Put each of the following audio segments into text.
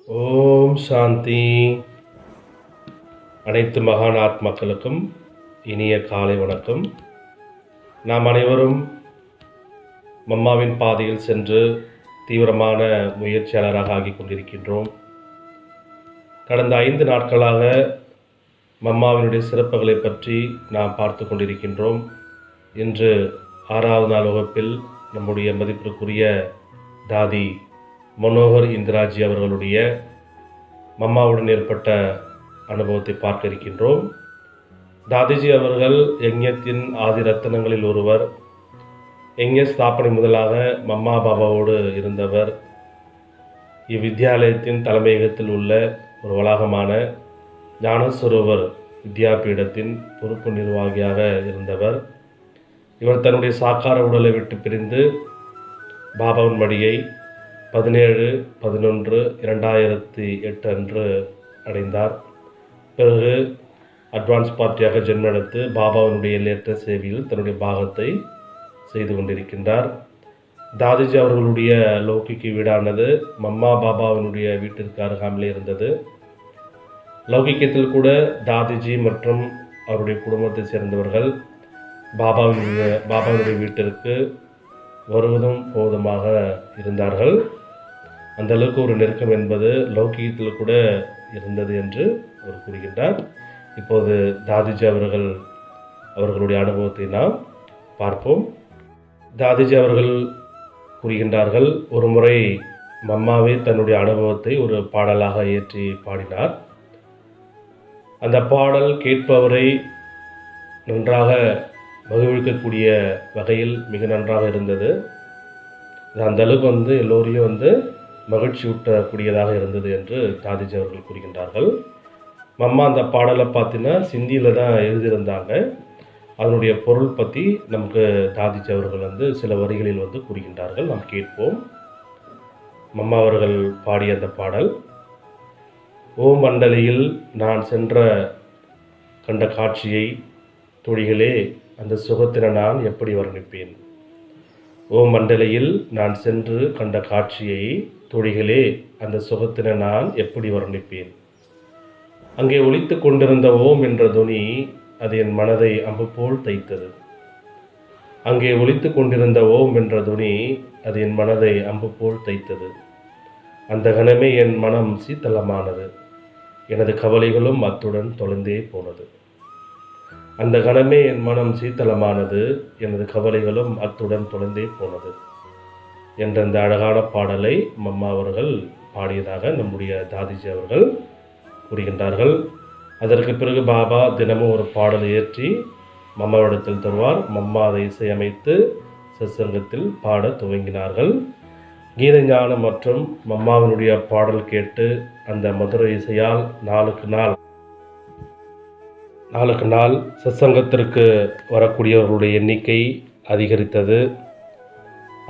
ஓம் சாந்தி. அனைத்து மகான் ஆத்மாக்களுக்கும் இனிய காலை வணக்கம். நாம் அனைவரும் மம்மாவின் பாதையில் சென்று தீவிரமான முயற்சியாளராக ஆகிக் கொண்டிருக்கின்றோம். கடந்த 5 நாட்களாக மம்மாவினுடைய சிறப்புகளை பற்றி நாம் பார்த்து கொண்டிருக்கின்றோம். இன்று 6வது நாள் வகுப்பில் நம்முடைய மதிப்பிற்குரிய தாதி மனோகர் இந்திராஜி அவர்களுடைய மம்மாவுடன் ஏற்பட்ட அனுபவத்தை பார்க்க இருக்கின்றோம். தாதிஜி அவர்கள் யஜ்ஞத்தின் ஆதி ரத்தனங்களில் ஒருவர். யஜ்ஞ ஸ்தாபனை முதலாக மம்மா பாபாவோடு இருந்தவர். இவ்வித்யாலயத்தின் தலைமையகத்தில் உள்ள ஒரு வளாகமான ஞானஸ்வரூபர் வித்யாபீடத்தின் பொறுப்பு நிர்வாகியாக இருந்தவர். இவர் தன்னுடைய சாக்கார உடலை விட்டு பிரிந்து பாபாவின் மடியை 17/11/2008 அன்று அடைந்தார். பிறகு அட்வான்ஸ் பார்ட்டியாக ஜென்மெடுத்து பாபாவினுடைய எல்லையற்ற சேவையில் தன்னுடைய பாகத்தை செய்து கொண்டிருக்கின்றார். தாதிஜி அவர்களுடைய லௌகிக்கு வீடானது மம்மா பாபாவினுடைய வீட்டிற்கு அருகாமலே இருந்தது. லௌகிக்கத்தில் கூட தாதிஜி மற்றும் அவருடைய குடும்பத்தை சேர்ந்தவர்கள் பாபாவினுடைய வீட்டிற்கு வருவதும் போதுமாக இருந்தார்கள். அந்த அளவுக்கு ஒரு நெருக்கம் என்பது லௌகிகத்தில் கூட இருந்தது என்று அவர் கூறுகின்றார். இப்போது தாதிஜி அவர்களுடைய அனுபவத்தை நாம் பார்ப்போம். தாதிஜி அவர்கள் கூறுகின்றார்கள், ஒரு முறை மம்மாவே தன்னுடைய அனுபவத்தை ஒரு பாடலாக ஏற்றி பாடினார். அந்த பாடல் கேட்பவரை நன்றாக மகிழ்விக்கக்கூடிய வகையில் மிக நன்றாக இருந்தது. அந்த அளவுக்கு எல்லோரையும் மகிழ்ச்சி ஊட்டக்கூடியதாக இருந்தது என்று தாதிஜி அவர்கள் கூறுகின்றார்கள். மம்மா அந்த பாடலை பார்த்தீங்கன்னா சிந்தியில் தான் எழுதியிருந்தாங்க. அதனுடைய பொருள் பற்றி நமக்கு தாதிஜி அவர்கள் சில வரிகளில் கூறுகின்றார்கள். நாம் கேட்போம். மம்மா அவர்கள் பாடிய அந்த பாடல். ஓம் மண்டலியில் நான் கண்ட காட்சியை தோழிகளே அந்த சுகத்தினை நான் எப்படி வர்ணிப்பேன். ஓம் மண்டலையில் நான் சென்று கண்ட காட்சியை தோழிகளே அந்த சுகத்தினை நான் எப்படி வர்ணிப்பேன். அங்கே ஒலித்து கொண்டிருந்த ஓம் என்ற துணி அது என் மனதை அம்பு போல் தைத்தது. அங்கே ஒலித்து கொண்டிருந்த ஓம் என்ற துணி அது என் மனதை அம்பு போல் தைத்தது. அந்த கணமே என் மனம் சீத்தளமானது. எனது கவலைகளும் அத்துடன் தொலைந்தே போனது. அந்த கணமே என் மனம் சீத்தளமானது. எனது கவலைகளும் அத்துடன் தொலைந்தே போனது என்ற இந்த அழகான பாடலை மம்மா அவர்கள் பாடியதாக நம்முடைய தாதிஜி அவர்கள் கூறுகின்றார்கள். அதற்கு பிறகு பாபா தினமும் ஒரு பாடலை ஏற்றி மம்மாவிடத்தில் தருவார். மம்மா அதை இசையமைத்து சத்சங்கத்தில் பாட துவங்கினார்கள். கீத ஞானம் மற்றும் மம்மாவினுடைய பாடல் கேட்டு அந்த மதுரை இசையால் நாளுக்கு நாள் சத்சங்கத்திற்கு வரக்கூடியவர்களுடைய எண்ணிக்கை அதிகரித்தது.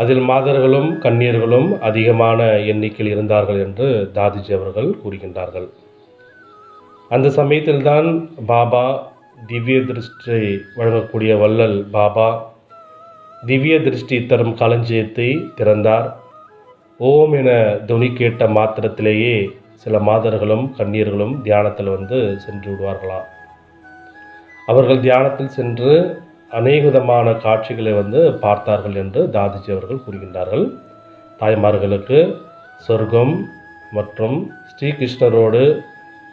அதில் மாதர்களும் கன்னியர்களும் அதிகமான எண்ணிக்கையில் இருந்தார்கள் என்று தாதிஜி அவர்கள் கூறுகின்றார்கள். அந்த சமயத்தில்தான் பாபா திவ்ய திருஷ்டி வழங்கக்கூடிய வள்ளல் பாபா திவ்ய திருஷ்டி தரும் களஞ்சியத்தை திறந்தார். ஓம் என துணி கேட்ட மாத்திரத்திலேயே சில மாதர்களும் கன்னியர்களும் தியானத்தில் சென்று விடுவார்களாம். அவர்கள் தியானத்தில் சென்று அநேக விதமான காட்சிகளை பார்த்தார்கள் என்று தாதிஜி அவர்கள் கூறுகின்றார்கள். தாய்மார்களுக்கு சொர்க்கம் மற்றும் ஸ்ரீகிருஷ்ணரோடு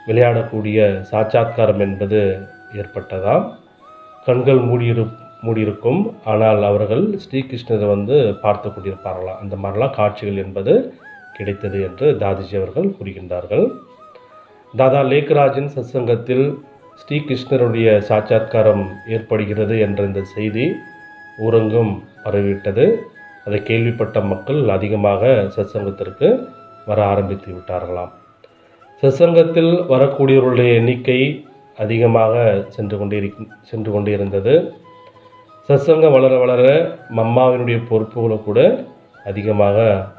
விளையாடக்கூடிய சாட்சாத்காரம் என்பது ஏற்பட்டதாம். கண்கள் மூடியிருக்கும், ஆனால் அவர்கள் ஸ்ரீகிருஷ்ணரை பார்த்து கொண்டிருப்பார்களாம். அந்த மாதிரிலாம் காட்சிகள் என்பது கிடைத்தது என்று தாதிஜி அவர்கள் கூறுகின்றார்கள். தாதா லேக்ராஜின் சத்சங்கத்தில் ஸ்ரீகிருஷ்ணருடைய சாட்சாத்காரம் ஏற்படுகிறது என்ற இந்த செய்தி ஊரெங்கும் பரவிவிட்டது. அதை கேள்விப்பட்ட மக்கள் அதிகமாக சத்சங்கத்திற்கு வர ஆரம்பித்து விட்டார்களாம். சத்சங்கத்தில் வரக்கூடியவர்களுடைய எண்ணிக்கை அதிகமாக சென்று கொண்டே இருந்தது. சத்சங்கம் வளர வளர மம்மாவினுடைய பொறுப்புகளும் கூட அதிகமாக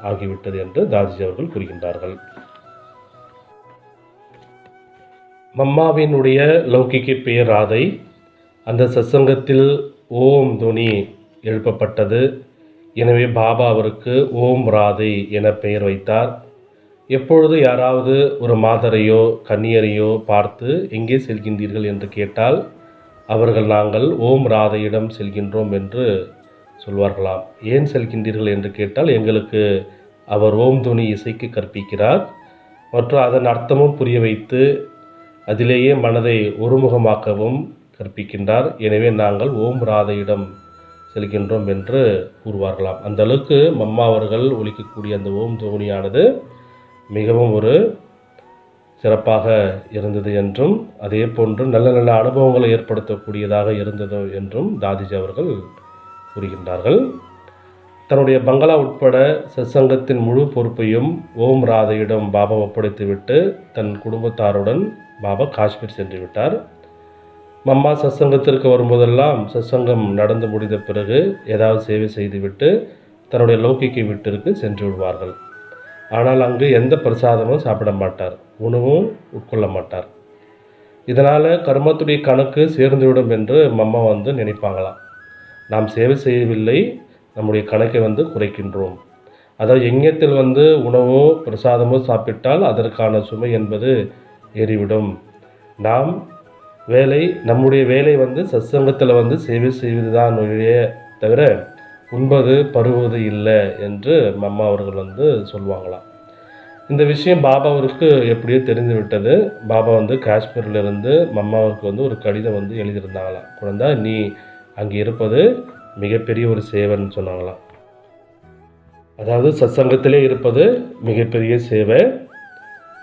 ஆகிவிட்டது என்று தாதிஜி அவர்கள் கூறுகின்றார்கள். மம்மாவினுடைய லௌகிக்கு பெயர் ராதை. அந்த சத்சங்கத்தில் ஓம் துணி எழுப்பப்பட்டது. எனவே பாபா அவருக்கு ஓம் ராதை என பெயர் வைத்தார். எப்பொழுது யாராவது ஒரு மாதரையோ கன்னியரையோ பார்த்து எங்கே செல்கின்றீர்கள் என்று கேட்டால் அவர்கள் நாங்கள் ஓம் ராதையிடம் செல்கின்றோம் என்று சொல்வார்களாம். ஏன் செல்கின்றீர்கள் என்று கேட்டால் எங்களுக்கு அவர் ஓம் துணி இசைக்கு கற்பிக்கிறார் மற்றும் அதன் அர்த்தமும் புரிய வைத்து அதிலேயே மனதை ஒருமுகமாக்கவும் கற்பிக்கின்றார். எனவே நாங்கள் ஓம் ராதையிடம் செல்கின்றோம் என்று கூறுவார்களாம். அந்த அளவுக்கு மம்மா அவர்கள் ஒலிக்கக்கூடிய அந்த ஓம் துவனியானது மிகவும் ஒரு சிறப்பாக இருந்தது என்றும் அதே போன்று நல்ல நல்ல அனுபவங்களை ஏற்படுத்தக்கூடியதாக இருந்தது என்றும் தாதிஜி அவர்கள் கூறுகின்றார்கள். தன்னுடைய பங்களா உட்பட சத்சங்கத்தின் முழு பொறுப்பையும் ஓம் ராதையிடம் பாபா ஒப்படைத்துவிட்டு தன் குடும்பத்தாருடன் பாபா காஷ்மீர் சென்று விட்டார். மம்மா சத்சங்கத்திற்கு வரும்போதெல்லாம் சத்சங்கம் நடந்து முடிந்த பிறகு ஏதாவது சேவை செய்துவிட்டு தன்னுடைய லௌகிக்க வீட்டிற்கு சென்று விடுவார்கள். ஆனால் அங்கு எந்த பிரசாதமும் சாப்பிட மாட்டார், உணவும் உட்கொள்ள மாட்டார். இதனால் கர்மத்துடைய கணக்கு சேர்ந்துவிடும் என்று மம்மா நினைப்பாங்களாம். நாம் சேவை செய்யவில்லை, நம்முடைய கணக்கை குறைக்கின்றோம். அதாவது யஞத்தில் உணவோ பிரசாதமோ சாப்பிட்டால் அதற்கான சுமை என்பது ஏறிவிடும். நாம் நம்முடைய வேலை சத்சங்கத்தில் சேவை செய்வது தான் தவிர உண்பது பருவது இல்லை என்று மம்மா அவர்கள் சொல்லுவாங்களாம். இந்த விஷயம் பாபாவிற்கு எப்படியோ தெரிந்து விட்டது. பாபா காஷ்மீரிலிருந்து மம்மாவுக்கு ஒரு கடிதம் எழுதியிருந்தாங்களாம். குழந்தா, நீ அங்கே இருப்பது மிகப்பெரிய ஒரு சேவைன்னு சொன்னாங்களாம். அதாவது சத்சங்கத்திலே இருப்பது மிகப்பெரிய சேவை.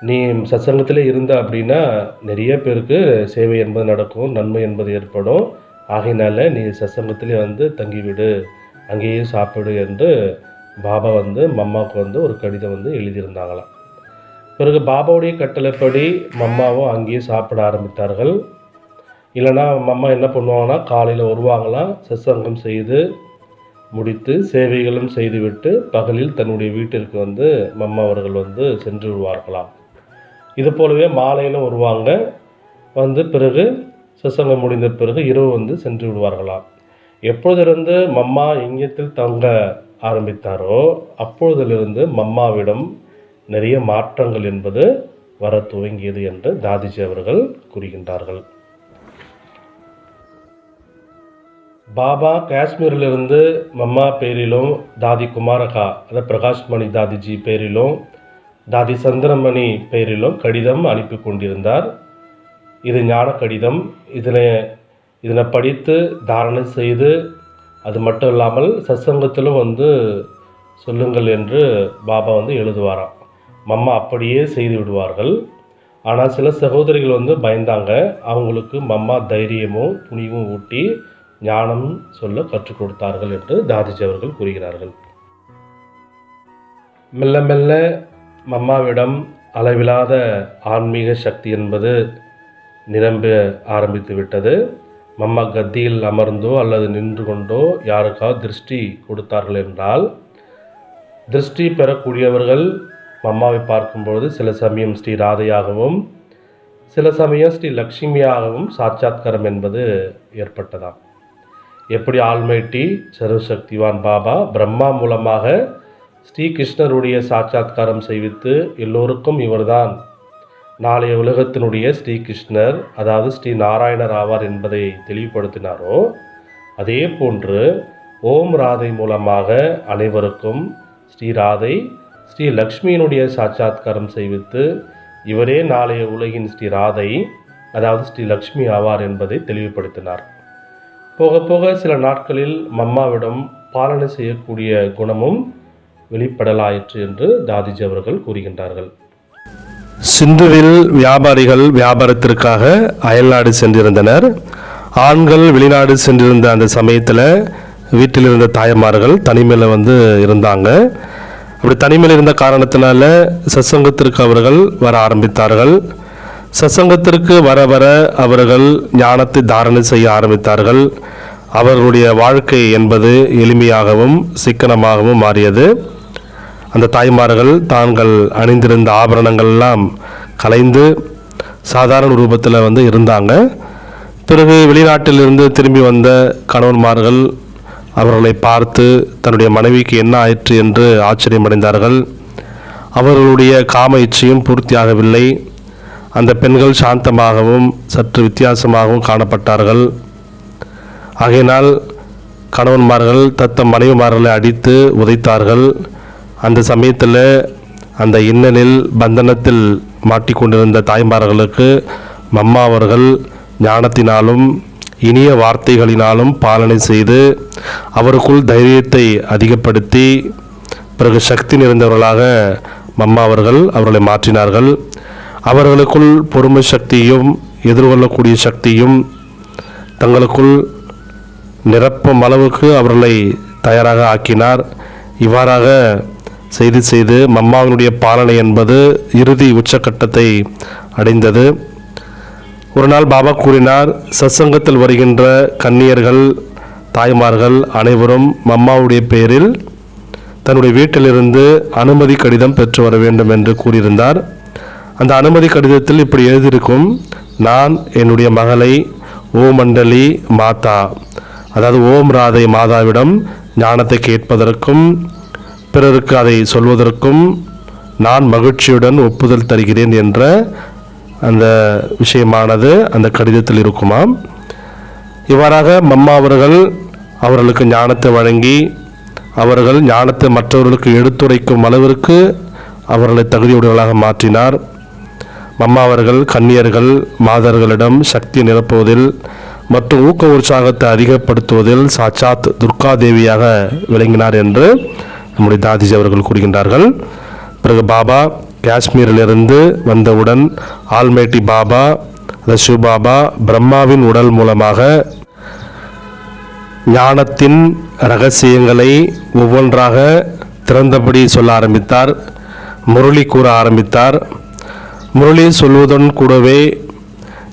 நீ சத்சங்கத்திலே இருந்த அப்படின்னா நிறைய பேருக்கு சேவை என்பது நடக்கும், நன்மை என்பது ஏற்படும். ஆகையினால நீ சத்சங்கத்திலே தங்கிவிடு, அங்கேயே சாப்பிடு என்று பாபா மம்மாவுக்கு ஒரு கடிதம் எழுதியிருந்தாங்களாம். பிறகு பாபாவுடைய கட்டளைப்படி மம்மாவும் அங்கேயே சாப்பிட ஆரம்பித்தார்கள். இல்லைனா மம்மா என்ன பண்ணுவாங்கன்னா காலையில் வருவாங்களாம், சத்சங்கம் செய்து முடித்து சேவைகளும் செய்துவிட்டு பகலில் தன்னுடைய வீட்டிற்கு மம்மா அவர்கள் சென்று விடுவார்களாம். இது போலவே மாலையிலும் வருவாங்க, பிறகு சத்சங்கம் முடிந்த பிறகு இரவு சென்று விடுவார்களாம். எப்பொழுதிலிருந்து மம்மா யஞத்தில் தங்க ஆரம்பித்தாரோ அப்பொழுதிலிருந்து மம்மாவிடம் நிறைய மாற்றங்கள் என்பது வர துவங்கியது என்று தாதிஜி அவர்கள் கூறுகின்றார்கள். பாபா காஷ்மீரிலிருந்து மம்மா பேரிலும் தாதி குமாரகா அதாவது பிரகாஷ்மணி தாதிஜி பேரிலும் தாதி சந்திரமணி பெயரிலும் கடிதம் அனுப்பி கொண்டிருந்தார். இது ஞான கடிதம். இதனை படித்து தாரணை செய்து அது மட்டும் இல்லாமல் சத்சங்கத்திலும் சொல்லுங்கள் என்று பாபா எழுதுவாராம். மம்மா அப்படியே செய்து விடுவார்கள். ஆனால் சில சகோதரிகள் பயந்தாங்க. அவங்களுக்கு மம்மா தைரியமும் துணிவும் ஊட்டி ஞானம் சொல்ல கற்றுக் கொடுத்தார்கள் என்று தாதிஜி அவர்கள் கூறுகிறார்கள். மெல்ல மெல்ல மம்மாவிடம் அளவிலாத ஆன்மீக சக்தி என்பது நிரம்ப ஆரம்பித்து விட்டது. மம்மா கத்தியில் அமர்ந்தோ அல்லது நின்று கொண்டோ யாருக்காவது திருஷ்டி கொடுத்தார்கள் என்றால் திருஷ்டி பெறக்கூடியவர்கள் மம்மாவை பார்க்கும்பொழுது சில சமயம் ஸ்ரீ ராதையாகவும் சில சமயம் ஸ்ரீ லக்ஷ்மியாகவும் சாட்சாத்காரம் என்பது ஏற்பட்டதாம். எப்படி ஆல்மைட்டி சர்வசக்திவான் பாபா பிரம்மா மூலமாக ஸ்ரீ கிருஷ்ணருடைய சாட்சாத்காரம் செய்வித்து எல்லோருக்கும் இவர்தான் நாளைய உலகத்தினுடைய ஸ்ரீ கிருஷ்ணர் அதாவது ஸ்ரீ நாராயணர் ஆவார் என்பதை தெளிவுபடுத்தினாரோ அதே போன்று ஓம் ராதை மூலமாக அனைவருக்கும் ஸ்ரீ ராதை ஸ்ரீ லக்ஷ்மியினுடைய சாட்சாத்காரம் செய்வித்து இவரே நாளைய உலகின் ஸ்ரீ ராதை அதாவது ஸ்ரீ லக்ஷ்மி ஆவார் என்பதை தெளிவுபடுத்தினார். போக போக சில நாட்களில் மம்மாவிடம் பாலனை செய்யக்கூடிய குணமும் வெளிப்படலாயிற்று என்று தாதிஜி அவர்கள் கூறுகின்றார்கள். சிந்துவில் வியாபாரிகள் வியாபாரத்திற்காக அயல்நாடு சென்றிருந்தனர். ஆண்கள் வெளிநாடு சென்றிருந்த அந்த சமயத்தில் வீட்டில் இருந்த தாய்மார்கள் தனிமையில் இருந்தாங்க. அப்படி தனிமையில் இருந்த காரணத்தினால சத்சங்கத்திற்கு அவர்கள் வர ஆரம்பித்தார்கள். சத்சங்கத்திற்கு வர வர அவர்கள் ஞானத்தை தாரணை செய்ய ஆரம்பித்தார்கள். அவர்களுடைய வாழ்க்கை என்பது எளிமையாகவும் சிக்கனமாகவும் மாறியது. அந்த தாய்மார்கள் தாங்கள் அணிந்திருந்த ஆபரணங்கள் எல்லாம் கலைந்து சாதாரண ரூபத்தில் இருந்தாங்க. பிறகு வெளிநாட்டிலிருந்து திரும்பி வந்த கணவன்மார்கள் அவர்களை பார்த்து தன்னுடைய மனைவிக்கு என்ன ஆயிற்று என்று ஆச்சரியமடைந்தார்கள். அவர்களுடைய காம இச்சையும் பூர்த்தியாகவில்லை. அந்த பெண்கள் சாந்தமாகவும் சற்று வித்தியாசமாகவும் காணப்பட்டார்கள். ஆகையினால் கணவன்மார்கள் தத்தம் மனைவிமார்களை அடித்து உதைத்தார்கள். அந்த சமயத்தில் அந்த இன்னலில் பந்தனத்தில் மாட்டிக்கொண்டிருந்த தாய்மார்களுக்கு மம்மா அவர்கள் ஞானத்தினாலும் இனிய வார்த்தைகளினாலும் பாலனை செய்து அவருக்குள் தைரியத்தை அதிகப்படுத்தி பிறகு சக்தி நிறைந்தவர்களாக மம்மா அவர்களை மாற்றினார்கள். அவர்களுக்குள் பொறுமை சக்தியும் எதிர்கொள்ளக்கூடிய சக்தியும் தங்களுக்குள் நிரப்பும் அளவுக்கு அவர்களை தயாராக ஆக்கினார். இவ்வாறாக செய்து மம்மாவினுடைய பாலனை என்பது இறுதி உச்சக்கட்டத்தை அடைந்தது. ஒரு நாள் பாபா கூறினார், சத்சங்கத்தில் வருகின்ற கன்னியர்கள் தாய்மார்கள் அனைவரும் மம்மாவுடைய பெயரில் தன்னுடைய வீட்டிலிருந்து அனுமதி கடிதம் பெற்று வர வேண்டும் என்று கூறியிருந்தார். அந்த அனுமதி கடிதத்தில் இப்படி எழுதியிருக்கும், நான் என்னுடைய மகளை ஓமண்டலி மாதா, அதாவது ஓம் ராதை மாதாவிடம் ஞானத்தை கேட்பதற்கும் பிறருக்கு அதை சொல்வதற்கும் நான் மகிழ்ச்சியுடன் ஒப்புதல் தருகிறேன் என்ற அந்த விஷயமானது அந்த கடிதத்தில் இருக்குமாம். இவ்வாறாக மம்மா அவர்களுக்கு ஞானத்தை வழங்கி அவர்கள் ஞானத்தை மற்றவர்களுக்கு எடுத்துரைக்கும் அளவிற்கு அவர்களை தகுதியுடையவர்களாக மாற்றினார். மம்மா அவர்கள் கன்னியர்கள் மாதர்களிடம் சக்தி நிரப்புவதில் மற்றும் ஊக்க உற்சாகத்தை அதிகப்படுத்துவதில் சாட்சாத் துர்கா தேவியாக விளங்கினார் என்று நம்முடைய தாதிஜி அவர்கள் கூறுகின்றார்கள். பிறகு பாபா காஷ்மீரிலிருந்து வந்தவுடன் ஆல்மேட்டி பாபா சிவபாபா பிரம்மாவின் உடல் மூலமாக ஞானத்தின் இரகசியங்களை ஒவ்வொன்றாக திறந்தபடி சொல்ல ஆரம்பித்தார். முரளி கூற ஆரம்பித்தார். முரளி சொல்வதுடன் கூடவே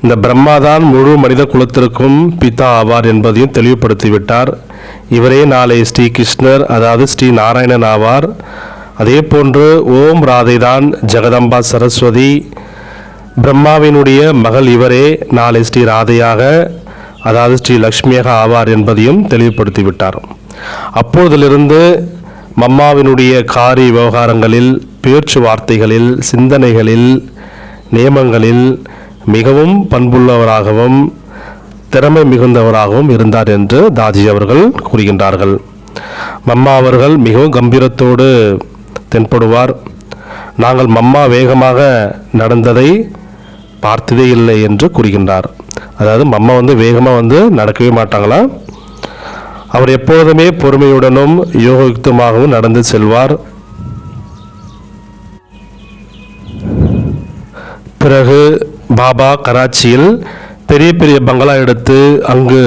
இந்த பிரம்மாதான் முழு மனித குலத்திற்கும் பிதா ஆவார் என்பதையும் தெளிவுபடுத்திவிட்டார். இவரே நாளை ஸ்ரீ கிருஷ்ணர், அதாவது ஸ்ரீ நாராயணன் ஆவார். அதே போன்று ஓம் ராதைதான் ஜெகதம்பா சரஸ்வதி, பிரம்மாவினுடைய மகள் இவரே நாளை ஸ்ரீ ராதையாக, அதாவது ஸ்ரீ லக்ஷ்மியாக ஆவார் என்பதையும் தெளிவுபடுத்திவிட்டார். அப்பொழுதிலிருந்து மம்மாவினுடைய காரிய விவகாரங்களில், பேச்சுவார்த்தைகளில், சிந்தனைகளில், நியமங்களில் மிகவும் பண்புள்ளவராகவும் திறமை மிகுந்தவராகவும் இருந்தார் என்று தாஜி அவர்கள் கூறுகின்றார்கள். மம்மா அவர்கள் மிகவும் கம்பீரத்தோடு தென்படுவார். நாங்கள் மம்மா வேகமாக நடந்ததை பார்த்ததே இல்லை என்று கூறுகின்றார். அதாவது மம்மா வேகமாக நடக்கவே மாட்டாங்களாம். அவர் எப்பொழுதுமே பொறுமையுடனும் யோகயுக்தமாகவும் நடந்து செல்வார். பிறகு பாபா கராச்சியில் பெரிய பெரிய பங்களா எடுத்து அங்கு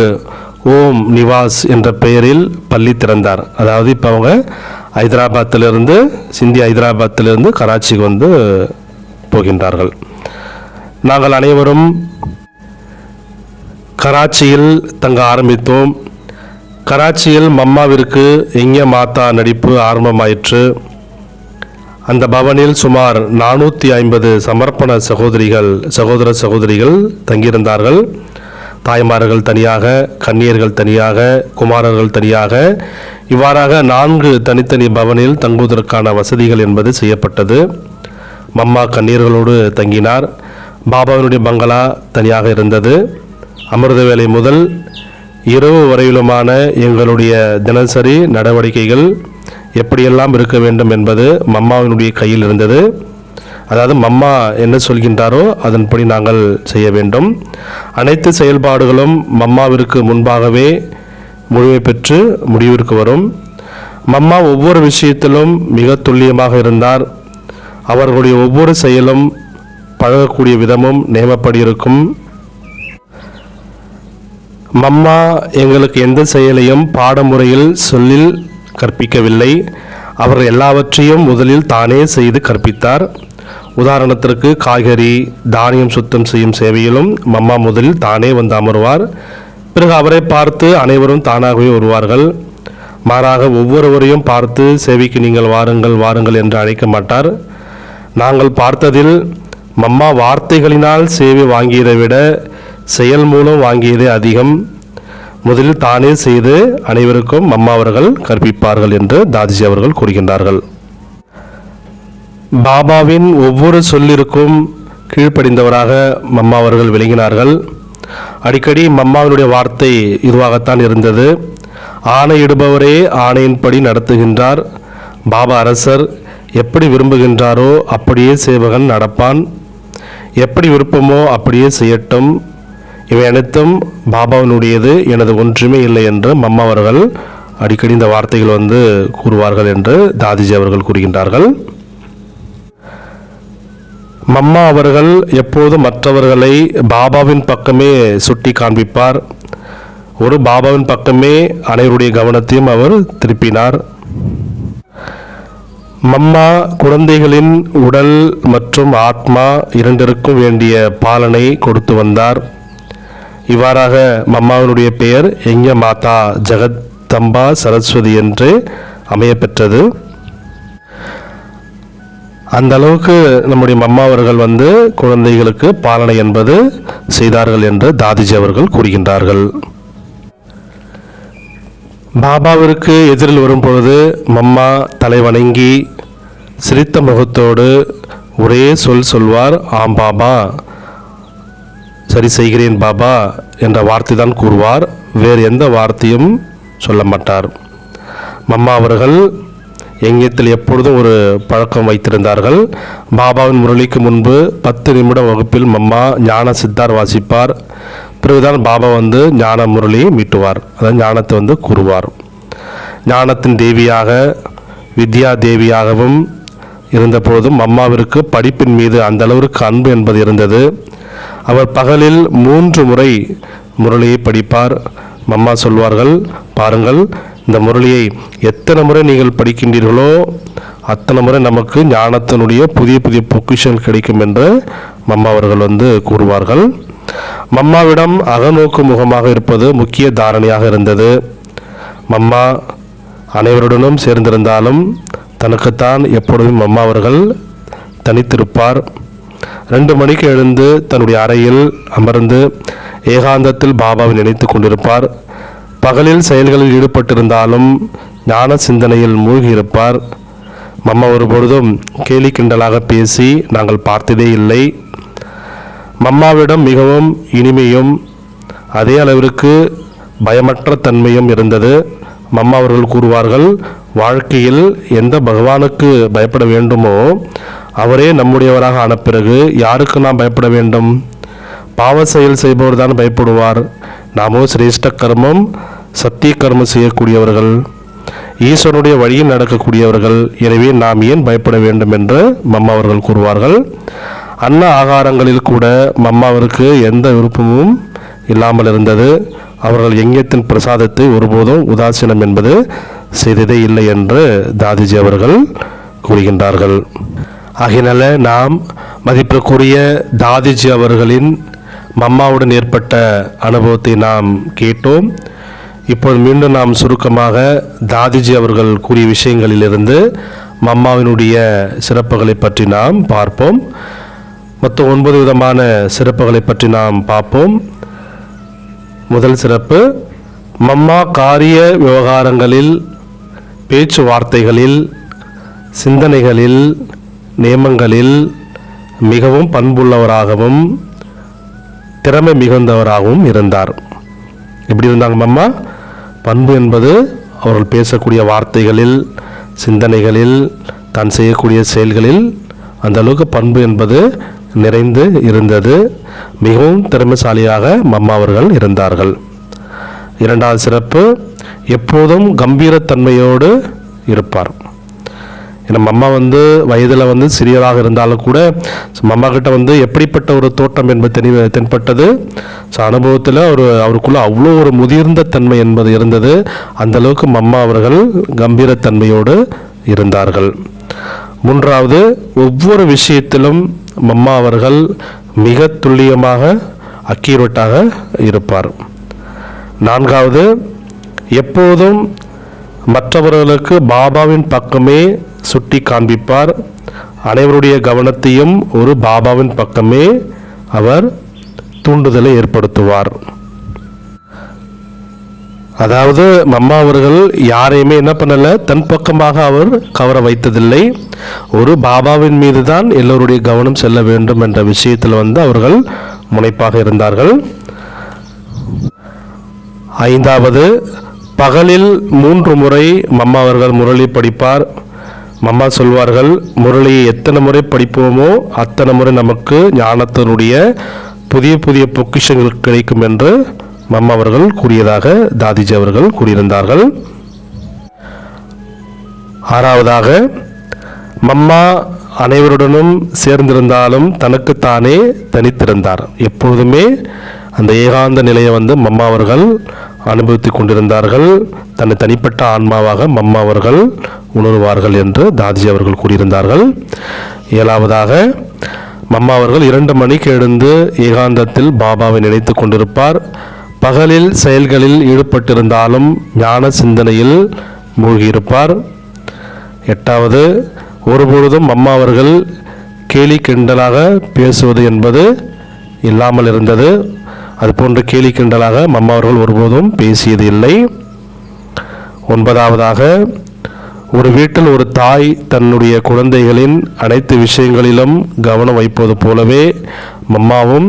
ஓம் நிவாஸ் என்ற பெயரில் பள்ளி திறந்தார். அதாவது இப்போ அவங்க ஹைதராபாத்திலிருந்து ஹைதராபாத்திலிருந்து கராச்சிக்கு போகின்றார்கள். நாங்கள் அனைவரும் கராச்சியில் தங்க ஆரம்பித்தோம். கராச்சியில் மம்மாவிற்கு எங்கே மாதா நடிப்பு ஆரம்பமாயிற்று. அந்த பவனில் சுமார் 450 சமர்ப்பண சகோதர சகோதரிகள் தங்கியிருந்தார்கள். தாய்மார்கள் தனியாக, கன்னியர்கள் தனியாக, குமாரர்கள் தனியாக, இவ்வாறாக 4 தனித்தனி பவனில் தங்குவதற்கான வசதிகள் என்பது செய்யப்பட்டது. மம்மா கன்னியர்களோடு தங்கினார். பாபாவினுடைய பங்களா தனியாக இருந்தது. அமிர்த வேலை முதல் இரவு வரையிலுமான எங்களுடைய தினசரி நடவடிக்கைகள் எப்படியெல்லாம் இருக்க வேண்டும் என்பது மம்மாவினுடைய கையில் இருந்தது. அதாவது மம்மா என்ன சொல்கின்றாரோ அதன்படி நாங்கள் செய்ய வேண்டும். அனைத்து செயல்பாடுகளும் மம்மாவிற்கு முன்பாகவே முழுமை பெற்று முடிவிற்கு வரும். மம்மா ஒவ்வொரு விஷயத்திலும் மிக துல்லியமாக இருந்தார். அவர்களுடைய ஒவ்வொரு செயலும் பழகக்கூடிய விதமும் நியமப்படி இருக்கும். மம்மா எங்களுக்கு எந்த செயலையும் பாடமுறையில் சொல்லில் கற்பிக்கவில்லை. அவர்கள் எல்லாவற்றையும் முதலில் தானே செய்து கற்பித்தார். உதாரணத்திற்கு காய்கறி தானியம் சுத்தம் செய்யும் சேவையிலும் மம்மா முதலில் தானே அமர்வார். பிறகு அவரை பார்த்து அனைவரும் தானாகவே வருவார்கள். மாறாக ஒவ்வொருவரையும் பார்த்து சேவைக்கு நீங்கள் வாருங்கள் என்று அழைக்க மாட்டார். நாங்கள் பார்த்ததில் மம்மா வார்த்தைகளினால் சேவை வாங்கியதை விட செயல் மூலம் வாங்கியதே அதிகம். முதலில் தானே செய்து அனைவருக்கும் மம்மா அவர்கள் கற்பிப்பார்கள் என்று தாதிஜி அவர்கள் கூறுகின்றார்கள். பாபாவின் ஒவ்வொரு சொல்லிற்கும் கீழ்ப்படிந்தவராக மம்மா அவர்கள் விளங்கினார்கள். அடிக்கடி மம்மாவினுடைய வார்த்தை இதுவாகத்தான் இருந்தது. ஆணையிடுபவரே ஆணையின்படி நடத்துகின்றார். பாபா அரசர் எப்படி விரும்புகின்றாரோ அப்படியே சேவகன் நடப்பான். எப்படி விருப்பமோ அப்படியே செய்யட்டும். இவை அனைத்தும் பாபாவினுடையது, எனது ஒன்றுமே இல்லை என்று மம்மா அவர்கள் அடிக்கடி இந்த வார்த்தைகள் கூறுவார்கள் என்று தாதிஜி அவர்கள் கூறுகின்றார்கள். மம்மா அவர்கள் எப்போது மற்றவர்களை பாபாவின் பக்கமே சுட்டி காண்பிப்பார். ஒரு பாபாவின் பக்கமே அனைவருடைய கவனத்தையும் அவர் திருப்பினார். மம்மா குழந்தைகளின் உடல் மற்றும் ஆத்மா இரண்டிற்கும் வேண்டிய பாலனை கொடுத்து வந்தார். இவ்வாறாக மம்மாவினுடைய பெயர் யஞ்ஞ மாதா ஜெகதம்பா சரஸ்வதி என்று அமையப்பெற்றது. அந்த அளவுக்கு நம்முடைய மம்மா அவர்கள் குழந்தைகளுக்கு பாலனை என்பது செய்தார்கள் என்று தாதிஜி அவர்கள் கூறுகின்றார்கள். பாபாவிற்கு எதிரில் வரும் பொழுது மம்மா தலை வணங்கி சிரித்த முகத்தோடு ஒரே சொல்வார், ஆம் பாபா, சரி செய்கிறேன் பாபா என்ற வார்த்தை தான் கூறுவார். வேறு எந்த வார்த்தையும் சொல்ல மாட்டார். மம்மா அவர்கள் யங்கியத்தில் எப்பொழுதும் ஒரு பழக்கம் வைத்திருந்தார்கள். பாபாவின் முரளிக்கு முன்பு 10 நிமிட வகுப்பில் மம்மா ஞான சித்தார் வாசிப்பார். பிறகுதான் பாபா ஞான முரளியை மீட்டுவார், அதாவது ஞானத்தை கூறுவார். ஞானத்தின் தேவியாக வித்யா தேவியாகவும் இருந்தபோதும் மம்மாவிற்கு படிப்பின் மீது அந்த அளவிற்கு அன்பு என்பது இருந்தது. அவர் பகலில் 3 முறை முரளியை படிப்பார். மம்மா சொல்வார்கள், பாருங்கள், இந்த முரளியை எத்தனை முறை நீங்கள் படிக்கின்றீர்களோ அத்தனை முறை நமக்கு ஞானத்தினுடைய புதிய புதிய பொக்கிஷங்கள் கிடைக்கும் என்று மம்மா அவர்கள் கூறுவார்கள். மம்மாவிடம் அகநோக்கு முகமாக இருப்பது முக்கிய தாரணையாக இருந்தது. மம்மா அனைவருடனும் சேர்ந்திருந்தாலும் தனக்குத்தான் எப்பொழுதும் மம்மா அவர்கள் தனித்திருப்பார். 2 மணிக்கு எழுந்து தன்னுடைய அறையில் அமர்ந்து ஏகாந்தத்தில் பாபாவை நினைத்து கொண்டிருப்பார். பகலில் செயல்களில் ஈடுபட்டிருந்தாலும் ஞான சிந்தனையில் மூழ்கியிருப்பார். மம்மா ஒருபொழுதும் கேலி கிண்டலாக பேசி நாங்கள் பார்த்ததே இல்லை. மம்மாவிடம் மிகவும் இனிமையும் அதே அளவிற்கு பயமற்ற தன்மையும் இருந்தது. மம்மா அவர்கள் கூறுவார்கள், வாழ்க்கையில் எந்த பகவானுக்கு பயப்பட வேண்டுமோ அவரே நம்முடையவராக ஆன பிறகு யாருக்கு நாம் பயப்பட வேண்டும்? பாவ செயல் செய்பவர் தான் பயப்படுவார். நாமோ சிரேஷ்ட கர்மம் சத்திய கர்மம் செய்யக்கூடியவர்கள், ஈஸ்வரனுடைய வழியில் நடக்கக்கூடியவர்கள். எனவே நாம் ஏன் பயப்பட வேண்டும் என்று மம்மா அவர்கள் கூறுவார்கள். அன்ன ஆகாரங்களில் கூட மம்மாவிற்கு எந்த விருப்பமும் இல்லாமல் இருந்தது. அவர்கள் யங்கியத்தின் பிரசாதத்தை ஒருபோதும் உதாசீனம் என்பது செய்ததே இல்லை என்று தாதிஜி அவர்கள் கூறுகின்றார்கள். ஆகினால நாம் மதிப்பிற்குரிய தாதிஜி அவர்களின் மம்மாவுடன் ஏற்பட்ட அனுபவத்தை நாம் கேட்டோம். இப்போது மீண்டும் நாம் சுருக்கமாக தாதிஜி அவர்கள் கூறிய விஷயங்களிலிருந்து மம்மாவினுடைய சிறப்புகளை பற்றி நாம் பார்ப்போம். மொத்தம் 9 விதமான சிறப்புகளை பற்றி நாம் பார்ப்போம். முதல் சிறப்பு, மம்மா காரிய விவகாரங்களில், பேச்சுவார்த்தைகளில், சிந்தனைகளில், நியமங்களில் மிகவும் பண்புள்ளவராகவும் திறமை மிகுந்தவராகவும் இருந்தார். எப்படி இருந்தாங்க மம்மா? பண்பு என்பது அவர்கள் பேசக்கூடிய வார்த்தைகளில், சிந்தனைகளில், தான் செய்யக்கூடிய செயல்களில் அந்த அளவுக்கு பண்பு என்பது நிறைந்து இருந்தது. மிகவும் திறமைசாலியாக மம்மா அவர்கள் இருந்தார்கள். இரண்டாவது சிறப்பு, எப்போதும் கம்பீரத்தன்மையோடு இருப்பார். ஏன்னா மம்மா வயதில் சிறியராக இருந்தாலும் கூட மம்மா கிட்ட எப்படிப்பட்ட ஒரு தோட்டம் என்பது தென்பட்டது. ஸோ அனுபவத்தில் அவருக்குள்ள அவ்வளோ ஒரு முதிர்ந்த தன்மை என்பது இருந்தது. அந்த அளவுக்கு மம்மா அவர்கள் கம்பீரத்தன்மையோடு இருந்தார்கள். மூன்றாவது, ஒவ்வொரு விஷயத்திலும் மம்மா அவர்கள் மிக துல்லியமாக அக்யூரேட்டாக இருப்பார். நான்காவது, எப்போதும் மற்றவர்களுக்கு பாபாவின் பக்கமே சுட்டி காண்பிப்பார். அனைவருடைய கவனத்தையும் ஒரு பாபாவின் பக்கமே அவர் தூண்டுதலை ஏற்படுத்துவார். அதாவது மம்மா அவர்கள் யாரையுமே என்ன பண்ணலை, தன் பக்கமாக அவர் கவர வைத்ததில்லை. ஒரு பாபாவின் மீது தான் எல்லோருடைய கவனம் செல்ல வேண்டும் என்ற விஷயத்தில் அவர்கள் முனைப்பாக இருந்தார்கள். 5வது, பகலில் 3 முறை மம்மா அவர்கள் முரளி படிப்பார். மம்மா சொல்வார்கள், முரளியை எத்தனை முறை படிப்போமோ அத்தனை முறை நமக்கு ஞானத்தினுடைய புதிய புதிய பொக்கிஷங்கள் கிடைக்கும் என்று மம்மா அவர்கள் கூறியதாக தாதிஜி அவர்கள் கூறியிருந்தார்கள். 6வதாக, மம்மா அனைவருடனும் சேர்ந்திருந்தாலும் தனக்குத்தானே தனித்திருந்தார். எப்பொழுதுமே அந்த ஏகாந்த நிலையை மம்மா அவர்கள் அனுபவித்து கொண்டிருந்தார்கள். தன்னை தனிப்பட்ட ஆன்மாவாக மம்மா அவர்கள் உணர்வார்கள் என்று தாதிஜி அவர்கள் கூறியிருந்தார்கள். 7வதாக, மம்மா அவர்கள் 2 மணிக்கு எழுந்து ஏகாந்தத்தில் பாபாவை நினைத்து கொண்டிருப்பார். பகலில் செயல்களில் ஈடுபட்டிருந்தாலும் ஞான சிந்தனையில் மூழ்கியிருப்பார். 8வது, ஒருபொழுதும் மம்மா அவர்கள் கேலி கிண்டலாக பேசுவது என்பது இல்லாமல் இருந்தது. அதுபோன்ற கேலி கிண்டலாக மம்மா அவர்கள் ஒருபோதும் பேசியது இல்லை. 9வதாக, ஒரு வீட்டில் ஒரு தாய் தன்னுடைய குழந்தைகளின் அனைத்து விஷயங்களிலும் கவனம் வைப்பது போலவே மம்மாவும்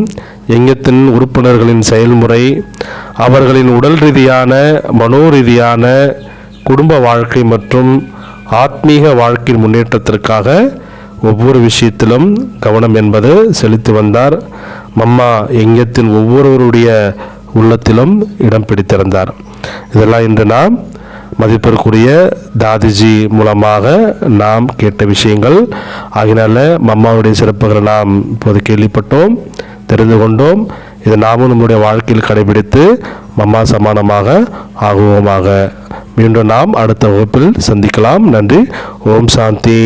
யங்கத்தின் உறுப்பினர்களின் செயல்முறை, அவர்களின் உடல் ரீதியான, மனோரீதியான, குடும்ப வாழ்க்கை மற்றும் ஆத்மீக வாழ்க்கையின் முன்னேற்றத்திற்காக ஒவ்வொரு விஷயத்திலும் கவனம் என்பது செலுத்தி வந்தார். மம்மா யங்கத்தின் ஒவ்வொருவருடைய உள்ளத்திலும் இடம் பிடித்திருந்தார். இதெல்லாம் இன்று நாம் மதிப்பிற்குரிய தாதிஜி மூலமாக நாம் கேட்ட விஷயங்கள். ஆகினால மம்மாவுடைய சிறப்புகளை நாம் இப்போது கேள்விப்பட்டோம், தெரிந்து கொண்டோம். இதை நாமும் நம்முடைய வாழ்க்கையில் கடைபிடித்து மம்மா சமானமாக ஆகுவோமாக. மீண்டும் நாம் அடுத்த வகுப்பில் சந்திக்கலாம். நன்றி. ஓம் சாந்தி.